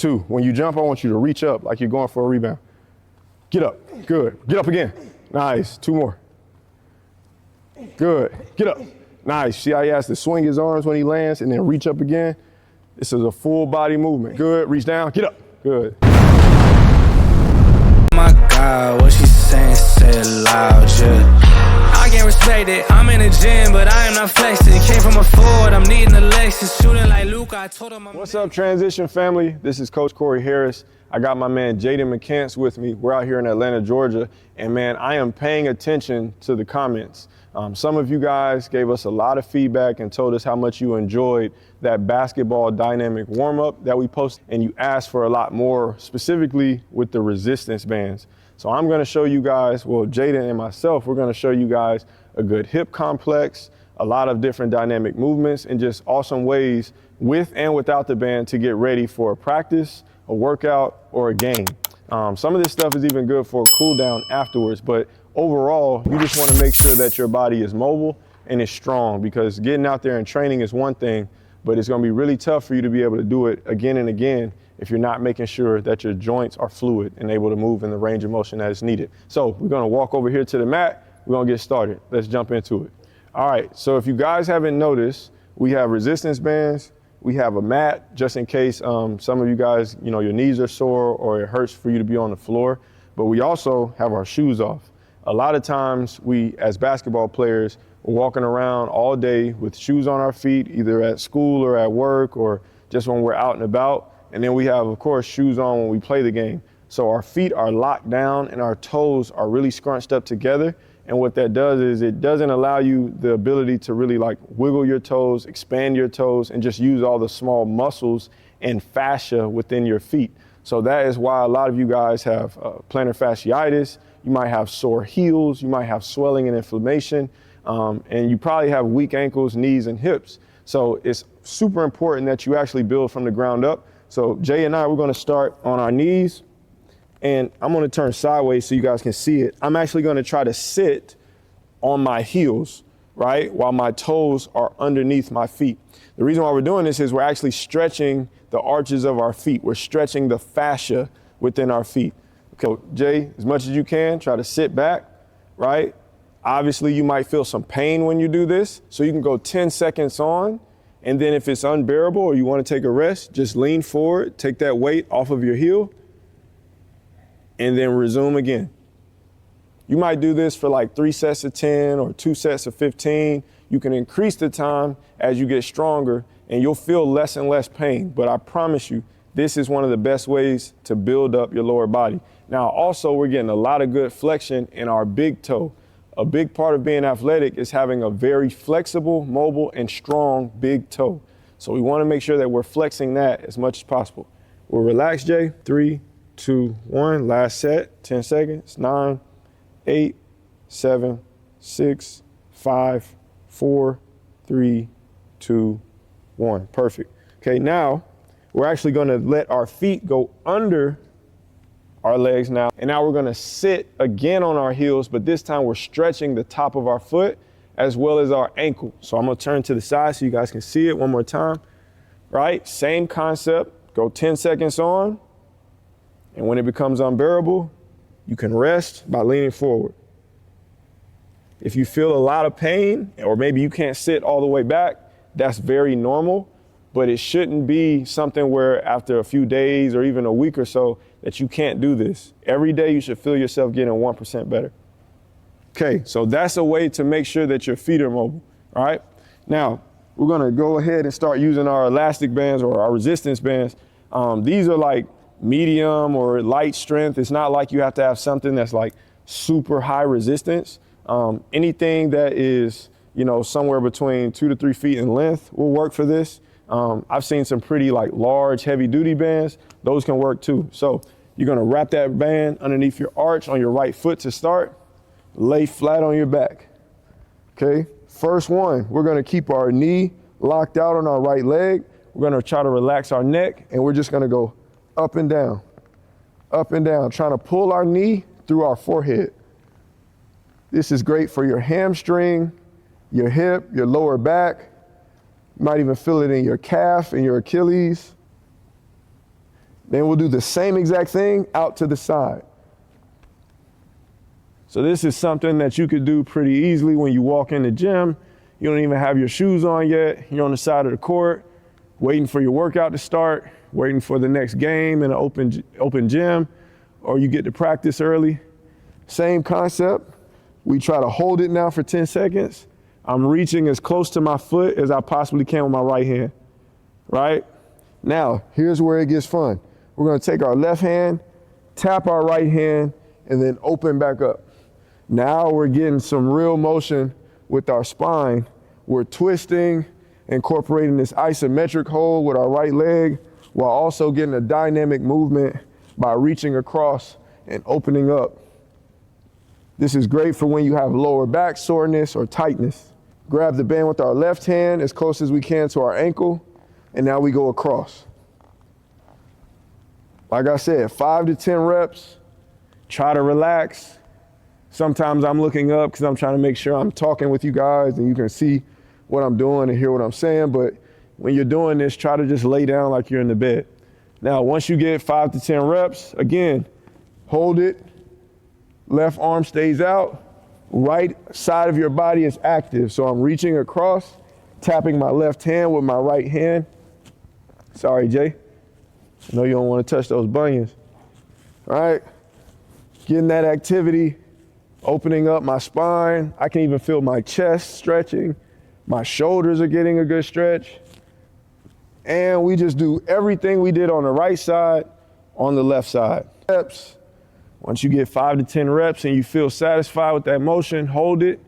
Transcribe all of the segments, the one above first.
2. When you jump, I want you to reach up like you're going for a rebound. Get up. Good. Get up again. Nice. 2 more. Good. Get up. Nice. See how he has to swing his arms when he lands and then reach up again? This is a full body movement. Good. Reach down. Get up. Good. My God, what she saying, say it loud, yeah. I can't respect it. I'm in the gym, but I am not flexing. Came from a Ford, I'm needing a Lexus. Shooting like Luke, I told him I'm... What's up, Transition family? This is Coach Korey Harris. I got my man Jaden McCants with me. We're out here in Atlanta, Georgia. And man, I am paying attention to the comments. Some of you guys gave us a lot of feedback and told us how much you enjoyed that basketball dynamic warm-up that we posted, and you asked for a lot more, specifically with the resistance bands. So I'm gonna show you guys, well, Jaden and myself, we're gonna show you guys a good hip complex, a lot of different dynamic movements, and just awesome ways with and without the band to get ready for a practice, a workout, or a game. Some of this stuff is even good for a cool down afterwards, but overall, you just want to make sure that your body is mobile and is strong, because getting out there and training is one thing, but it's going to be really tough for you to be able to do it again and again if you're not making sure that your joints are fluid and able to move in the range of motion that is needed. So we're going to walk over here to the mat. We're going to get started. Let's jump into it. All right. So if you guys haven't noticed, we have resistance bands. We have a mat just in case some of you guys, your knees are sore or it hurts for you to be on the floor. But we also have our shoes off. A lot of times we, as basketball players, are walking around all day with shoes on our feet, either at school or at work or just when we're out and about. And then we have, of course, shoes on when we play the game. So our feet are locked down and our toes are really scrunched up together. And what that does is it doesn't allow you the ability to really like wiggle your toes, expand your toes, and just use all the small muscles and fascia within your feet. So that is why a lot of you guys have plantar fasciitis. You might have sore heels, you might have swelling and inflammation, and you probably have weak ankles, knees, and hips. So it's super important that you actually build from the ground up. So Jay and I, we're gonna start on our knees, and I'm gonna turn sideways so you guys can see it. I'm actually gonna try to sit on my heels, right, while my toes are underneath my feet. The reason why we're doing this is we're actually stretching the arches of our feet. We're stretching the fascia within our feet. Okay, Jay, as much as you can, try to sit back, right? Obviously, you might feel some pain when you do this, so you can go 10 seconds on, and then if it's unbearable or you want to take a rest, just lean forward, take that weight off of your heel, and then resume again. You might do this for like 3 sets of 10 or 2 sets of 15. You can increase the time as you get stronger, and you'll feel less and less pain, but I promise you, this is one of the best ways to build up your lower body. Now, also, we're getting a lot of good flexion in our big toe. A big part of being athletic is having a very flexible, mobile, and strong big toe. So we want to make sure that we're flexing that as much as possible. We'll relax, Jay. 3, 2, 1. Last set, 10 seconds. 9, 8, 7, 6, 5, 4, 3, 2, 1. Perfect. Okay, now we're actually going to let our feet go under our legs now. And now we're gonna sit again on our heels, but this time we're stretching the top of our foot as well as our ankle. So I'm gonna turn to the side so you guys can see it one more time, right? Same concept, go 10 seconds on, and when it becomes unbearable, you can rest by leaning forward. If you feel a lot of pain, or maybe you can't sit all the way back, that's very normal, but it shouldn't be something where after a few days or even a week or so that you can't do this. Every day you should feel yourself getting 1% better. Okay, so that's a way to make sure that your feet are mobile, all right? Now, we're gonna go ahead and start using our elastic bands or our resistance bands. These are like medium or light strength. It's not like you have to have something that's like super high resistance. Anything that is, somewhere between 2 to 3 feet in length will work for this. I've seen some pretty like large heavy duty bands. Those can work too. So you're gonna wrap that band underneath your arch on your right foot to start. Lay flat on your back. Okay, first one, we're gonna keep our knee locked out on our right leg. We're gonna try to relax our neck, and we're just gonna go up and down, trying to pull our knee through our forehead. This is great for your hamstring, your hip, your lower back. You might even feel it in your calf and your Achilles. Then we'll do the same exact thing out to the side. So this is something that you could do pretty easily when you walk in the gym. You don't even have your shoes on yet. You're on the side of the court, waiting for your workout to start, waiting for the next game in an open gym, or you get to practice early. Same concept. We try to hold it now for 10 seconds. I'm reaching as close to my foot as I possibly can with my right hand, right? Now, here's where it gets fun. We're gonna take our left hand, tap our right hand, and then open back up. Now we're getting some real motion with our spine. We're twisting, incorporating this isometric hold with our right leg, while also getting a dynamic movement by reaching across and opening up. This is great for when you have lower back soreness or tightness. Grab the band with our left hand as close as we can to our ankle, and now we go across. Like I said, 5 to 10 reps. Try to relax. Sometimes I'm looking up because I'm trying to make sure I'm talking with you guys and you can see what I'm doing and hear what I'm saying. But when you're doing this, try to just lay down like you're in the bed. Now, once you get 5 to 10 reps, again, hold it. Left arm stays out. Right side of your body is active. So I'm reaching across, tapping my left hand with my right hand. Sorry, Jay. I know you don't want to touch those bunions. All right. Getting that activity, opening up my spine. I can even feel my chest stretching. My shoulders are getting a good stretch. And we just do everything we did on the right side on the left side. Reps. Once you get 5 to 10 reps and you feel satisfied with that motion, hold it.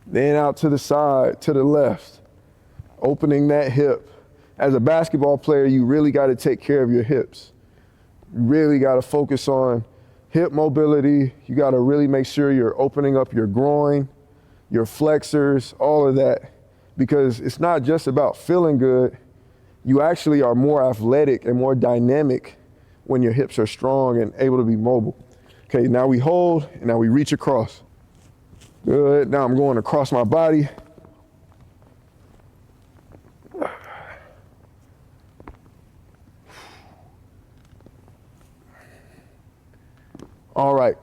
Then out to the side, to the left, opening that hip. As a basketball player, you really got to take care of your hips. You really got to focus on hip mobility. You got to really make sure you're opening up your groin, your flexors, all of that, because it's not just about feeling good. You actually are more athletic and more dynamic when your hips are strong and able to be mobile. Okay, now we hold and now we reach across. Good, now I'm going across my body. All right,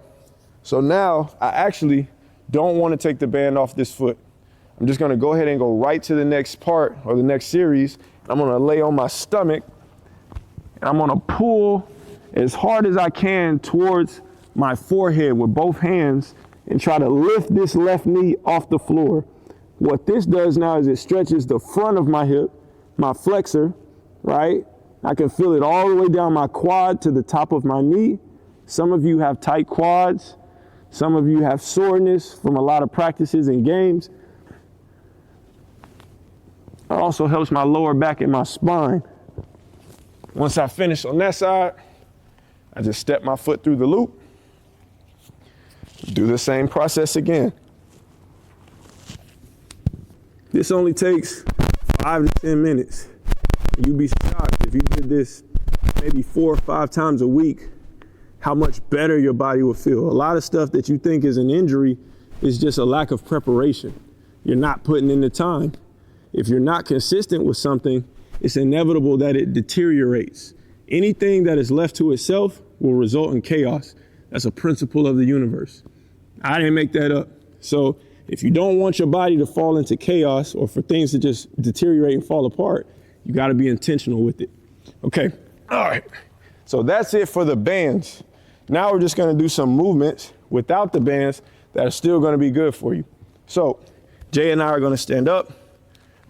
so now I actually don't want to take the band off this foot. I'm just gonna go ahead and go right to the next part or the next series. I'm gonna lay on my stomach and I'm gonna pull as hard as I can towards my forehead with both hands and try to lift this left knee off the floor. What this does now is it stretches the front of my hip, my flexor, right? I can feel it all the way down my quad to the top of my knee. Some of you have tight quads. Some of you have soreness from a lot of practices and games. It also helps my lower back and my spine. Once I finish on that side, I just step my foot through the loop. Do the same process again. This only takes 5 to 10 minutes. You'd be shocked if you did this maybe 4 or 5 times a week, how much better your body will feel. A lot of stuff that you think is an injury is just a lack of preparation. You're not putting in the time. If you're not consistent with something, it's inevitable that it deteriorates. Anything that is left to itself will result in chaos. That's a principle of the universe. I didn't make that up. So if you don't want your body to fall into chaos or for things to just deteriorate and fall apart, you got to be intentional with it. Okay, all right. So that's it for the bands. Now we're just going to do some movements without the bands that are still going to be good for you. So Jay and I are going to stand up.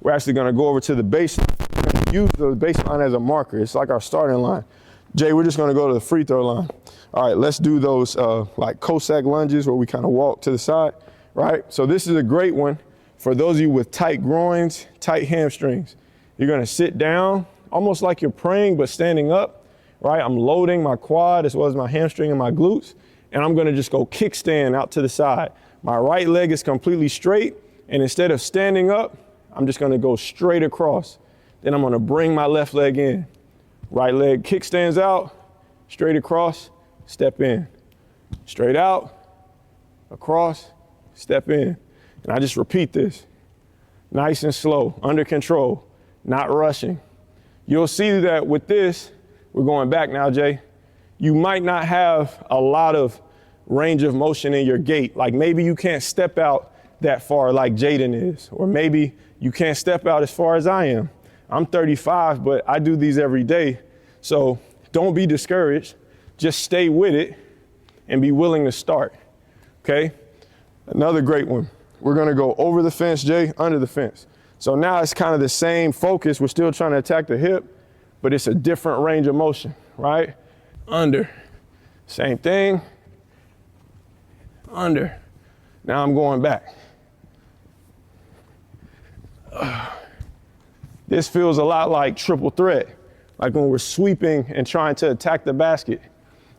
We're actually going to go over to the baseline. We're going to use the baseline as a marker. It's like our starting line. Jay, we're just going to go to the free throw line. All right, let's do those like Cossack lunges where we kind of walk to the side, right? So this is a great one for those of you with tight groins, tight hamstrings. You're going to sit down almost like you're praying but standing up, right? I'm loading my quad as well as my hamstring and my glutes, and I'm going to just go kickstand out to the side. My right leg is completely straight, and instead of standing up, I'm just going to go straight across. Then I'm going to bring my left leg in. Right leg kickstands out, straight across, step in. Straight out, across, step in. And I just repeat this. Nice and slow, under control, not rushing. you'll see that with this, we're going back now, Jay, you might not have a lot of range of motion in your gait. Like maybe you can't step out that far like Jaden is, or maybe you can't step out as far as I am. I'm 35, but I do these every day. So don't be discouraged. Just stay with it and be willing to start, okay? Another great one. We're gonna go over the fence, Jay, under the fence. So now it's kind of the same focus. We're still trying to attack the hip, but it's a different range of motion, right? Under, same thing, under. Now I'm going back. This feels a lot like triple threat, like when we're sweeping and trying to attack the basket.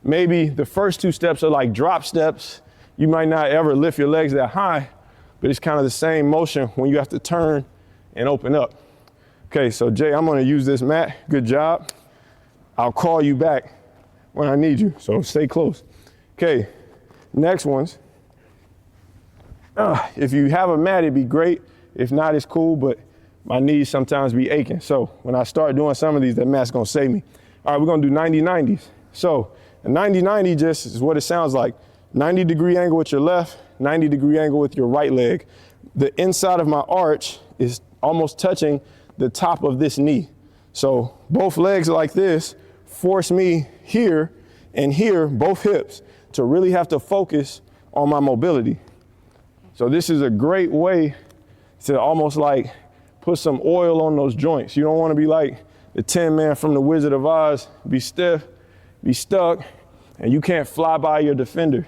Maybe the first two steps are like drop steps. You might not ever lift your legs that high, but it's kind of the same motion when you have to turn and open up. Okay, so Jay, I'm gonna use this mat. Good job. I'll call you back when I need you, so stay close. Okay, next ones. If you have a mat, it'd be great. If not, it's cool, but my knees sometimes be aching. So when I start doing some of these, that mat's gonna save me. All right, we're gonna do 90-90s. So a 90-90 just is what it sounds like. 90-degree angle with your left, 90-degree angle with your right leg. The inside of my arch is almost touching the top of this knee. So both legs like this force me here and here, both hips, to really have to focus on my mobility. So this is a great way to almost like put some oil on those joints. You don't want to be like the Tin Man from The Wizard of Oz, be stiff, be stuck, and you can't fly by your defender,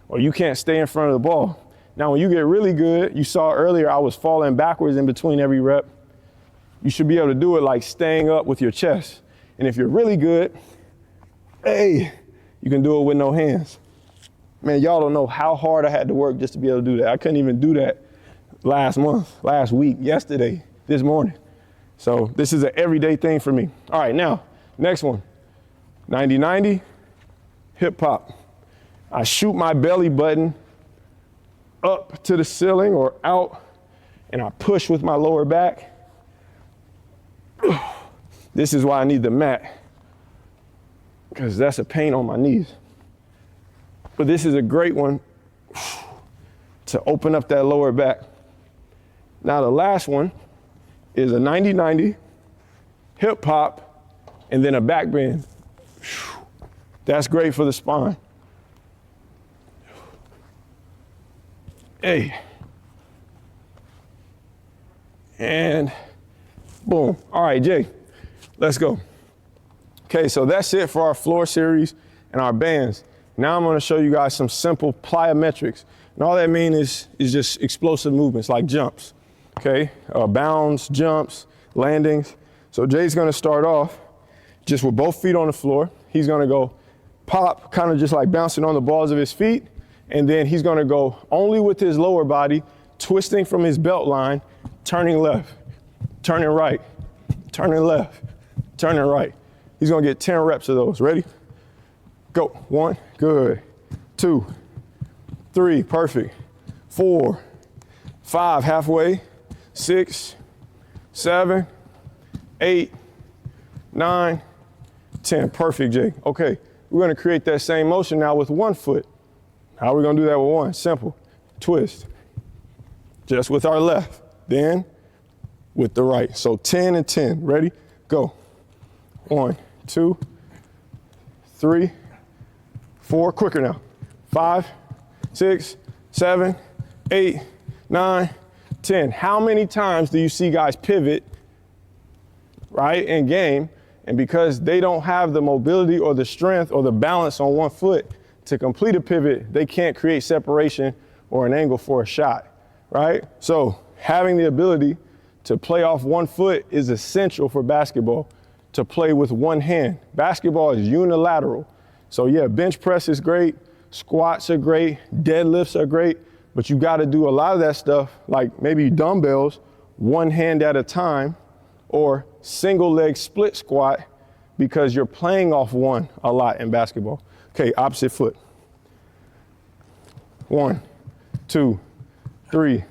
or you can't stay in front of the ball. Now, when you get really good, you saw earlier I was falling backwards in between every rep. You should be able to do it like staying up with your chest. And if you're really good, hey, you can do it with no hands. Man, y'all don't know how hard I had to work just to be able to do that. I couldn't even do that last month, last week, yesterday, this morning. So this is an everyday thing for me. All right, now, next one. 90-90, hip hop. I shoot my belly button up to the ceiling or out, and I push with my lower back. This is why I need the mat, because that's a pain on my knees. But this is a great one to open up that lower back. Now the last one is a 90-90, hip hop, and then a back bend. That's great for the spine. Hey. And boom. All right, Jay, let's go. Okay, so that's it for our floor series and our bands. Now I'm gonna show you guys some simple plyometrics. And all that means is just explosive movements like jumps, okay? Bounds, jumps, landings. So Jay's gonna start off just with both feet on the floor. He's gonna go pop, kind of just like bouncing on the balls of his feet. And then he's gonna go only with his lower body, twisting from his belt line, turning left, turning right, turning left, turning right. He's gonna get 10 reps of those. Ready? Go. 1, good. 2, 3, perfect. 4, 5, halfway. 6, 7, 8, 9, 10. Perfect, Jay. Okay, we're gonna create that same motion now with one foot. How are we gonna do that with one? Simple. Twist. Just with our left, then with the right. So 10 and 10. Ready? Go. 1, 2, 3, 4. Quicker now. 5, 6, 7, 8, 9, 10. How many times do you see guys pivot, right, in game, and because they don't have the mobility or the strength or the balance on one foot to complete a pivot, they can't create separation or an angle for a shot, right? So having the ability to play off one foot is essential for basketball, to play with one hand. Basketball is unilateral. So yeah, bench press is great, squats are great, deadlifts are great, but you gotta do a lot of that stuff, like maybe dumbbells, one hand at a time, or single leg split squat, because you're playing off one a lot in basketball. Okay, opposite foot. 1, 2, 3,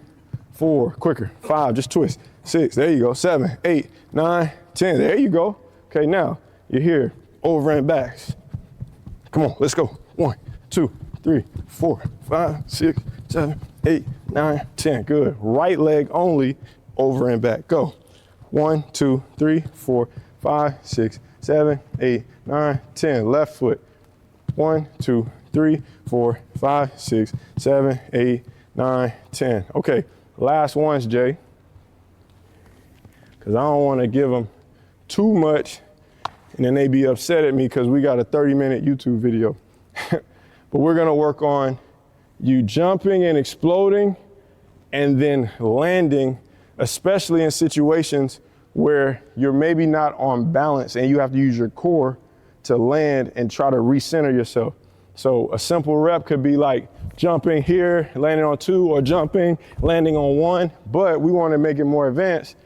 4, quicker. 5, just twist. 6, there you go. 7, 8, 9, 10, there you go. Okay, now you're here, over and backs. Come on, let's go. 1, 2, 3, 4, 5, 6, 7, 8, 9, 10. Good. Right leg only, over and back. Go. 1, 2, 3, 4, 5, 6, 7, 8, 9, 10. Left foot. 1, 2, 3, 4, 5, 6, 7, 8, 9, 10. Okay, last ones, Jay. Because I don't want to give them too much and then they be upset at me because we got a 30-minute YouTube video. But we're gonna work on you jumping and exploding and then landing, especially in situations where you're maybe not on balance and you have to use your core to land and try to recenter yourself. So a simple rep could be like jumping here, landing on 2, or jumping, landing on 1, but we want to make it more advanced.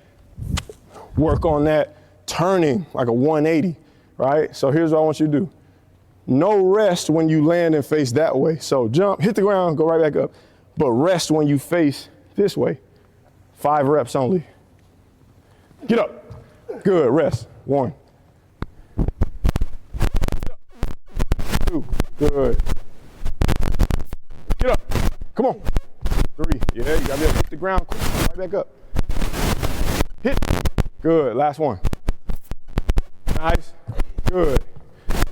Work on that turning like a 180, right? So here's what I want you to do. No rest when you land and face that way. So jump, hit the ground, go right back up, but rest when you face this way. 5 reps only. Get up. Good, rest. 1. 2, good. Get up. Come on. 3, yeah, you gotta be able to hit the ground quick, right back up. Hit. Good, last one. Nice, good.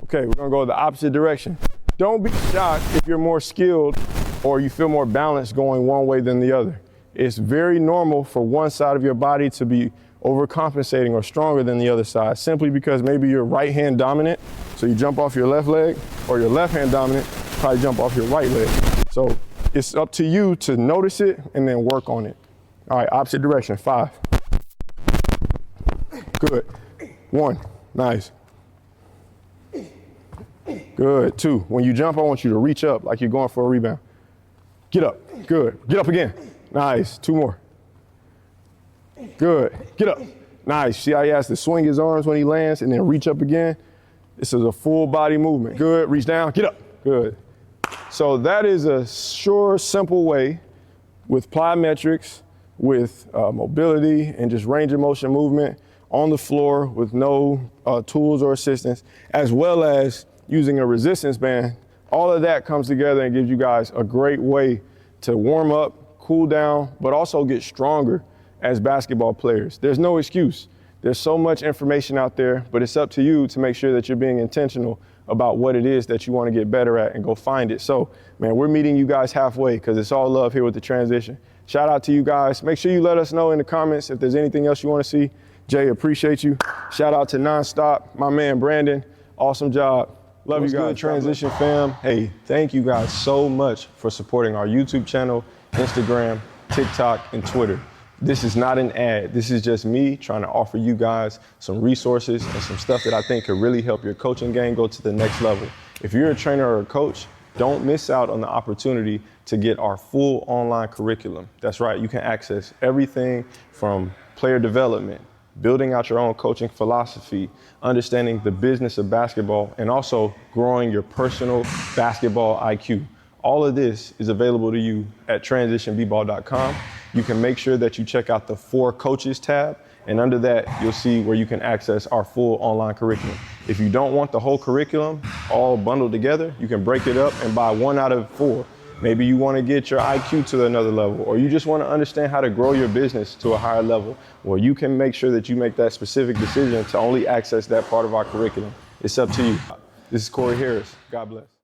Okay, we're gonna go the opposite direction. Don't be shocked if you're more skilled or you feel more balanced going one way than the other. It's very normal for one side of your body to be overcompensating or stronger than the other side, simply because maybe you're right hand dominant, so you jump off your left leg, or you're left hand dominant, probably jump off your right leg. So it's up to you to notice it and then work on it. All right, opposite direction, 5. Good. 1, nice. Good, 2. When you jump, I want you to reach up like you're going for a rebound. Get up, good. Get up again. Nice, 2 more. Good, get up. Nice, see how he has to swing his arms when he lands and then reach up again? This is a full body movement. Good, reach down, get up, good. So that is a sure, simple way with plyometrics, with mobility and just range of motion movement on the floor with no tools or assistance, as well as using a resistance band. All of that comes together and gives you guys a great way to warm up, cool down, but also get stronger as basketball players. There's no excuse. There's so much information out there, but it's up to you to make sure that you're being intentional about what it is that you want to get better at and go find it. So, man, we're meeting you guys halfway because it's all love here with the transition. Shout out to you guys. Make sure you let us know in the comments if there's anything else you want to see. Jay, appreciate you. Shout out to Nonstop, my man Brandon. Awesome job. Love you guys. Good transition fam. Hey, thank you guys so much for supporting our YouTube channel, Instagram, TikTok, and Twitter. This is not an ad. This is just me trying to offer you guys some resources and some stuff that I think could really help your coaching game go to the next level. If you're a trainer or a coach, don't miss out on the opportunity to get our full online curriculum. That's right, you can access everything from player development, building out your own coaching philosophy, understanding the business of basketball, and also growing your personal basketball IQ. All of this is available to you at transitionbball.com. You can make sure that you check out the For Coaches tab, and under that, you'll see where you can access our full online curriculum. If you don't want the whole curriculum all bundled together, you can break it up and buy 1 out of 4. Maybe you want to get your IQ to another level, or you just want to understand how to grow your business to a higher level. Well, you can make sure that you make that specific decision to only access that part of our curriculum. It's up to you. This is Korey Harris. God bless.